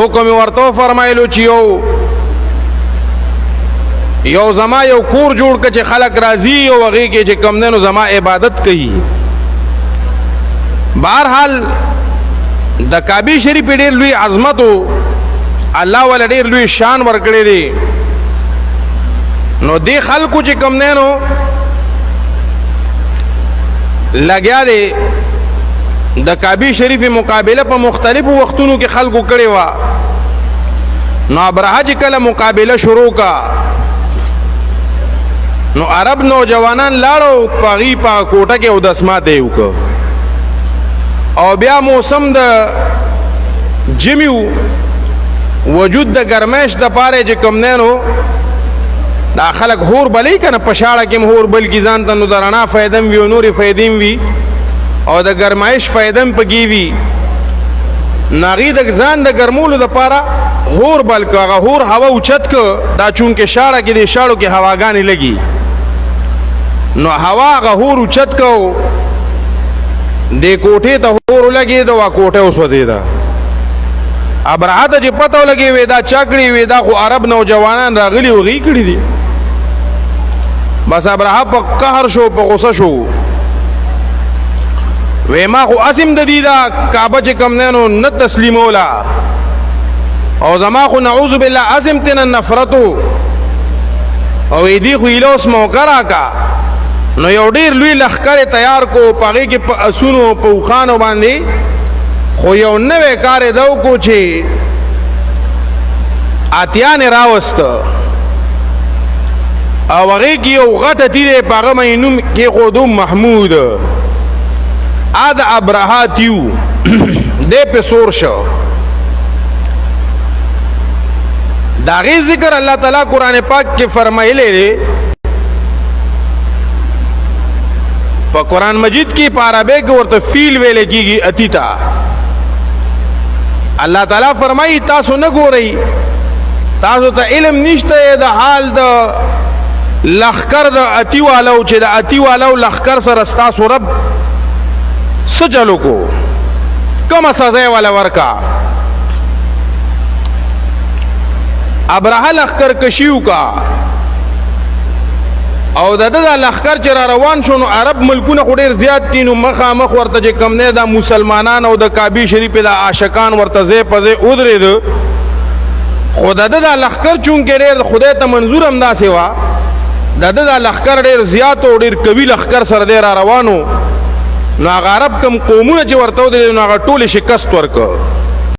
حکم ورته فرمایلو چې یو زما یو کور جوړ کړه چې خلک راضي او هغه کې چې کم دنو زما عبادت کوي. بهرحال د کعبه شریف ډېر لوی عظمت او الله ول ډېر لوی شان ورکړي دي. نو دی خلکو چې کم دنو لګیا دي د کعبه شریف مقابله په مختلفو وختونو کې خلکو کړي وا. نو ابرهه چې کله مقابله شروع کا نو عرب نوجوانان لاړو پاغي پا کوټه کې او دسمات یې وکړ او بیا موسم د جمیو وجود د ګرمش د پاره چې کم نینو دا خلک هور بلی کنه پشاړه کې هور بل کی ځان ته نو درنا فائدم وی نوري فائدیم وی او د ګرمایش فائدم پګی وی ناغي د ځان د ګرمولو د پاره هور بل کاغه هور هوا اوچت ک دا چون کې شاړه کې د شاړو کې هواګانی لګي نو هوا غهور اوچت کو د کوټه ته هور لګي دا کوټه اوس ودی دا ابرهه ته چې پته لګي وې دا چاکړي وې دا خو عرب نوجوانان راغلي وغي کړی دي. بس ابرهه په قهر شو په غوسه شو وې ما خو اسیم د دې دا کعبه چې کم نهنو نه تسلیمولا او زما خو نعوذ بالله اسیم تن نفرتو او دې خو ایلوس موقع راکا. نو یو ډیر لوی لخر تیار کو پاغي کې په اسونو په خوانو باندې خو یو نوې کار دو کو چې اتیان راوست او هغه کې یو غټه تیرې پاغه مینوم کې خودو محمود اد ابرهاتیو دې په سور شو. دا غي ذکر الله تعالی قران پاک کې فرمایلی دی په قران مجید کې پارابه کې ورته فیل ویل کېږي اتیتا. الله تعالی فرمایي تاسو نه ګورئ تاسو ته علم نشته د حال د لخر د اتیوالو چې د اتیوالو لخر سره تاسو رب سجلو کو کومه سزا والا ورکا. ابرهه لخر کشیو کا او د لخر چې را روان شو نو عرب ملکونه خو ډیر زیات دي نو مخامخ ورته چې کم نه دا مسلمانان او د کعبه شریف د عاشقان ورته ځې پځې ودرېد. خو د لخر چون کې ډیر خدای ته منظور هم داسې وا د لخر ډیر زیات او ډیر قوي لخر سره دی را روانو نو هغه عرب کم قومونه چې ورته ودرېد نو هغه ټول شکست ورکړ.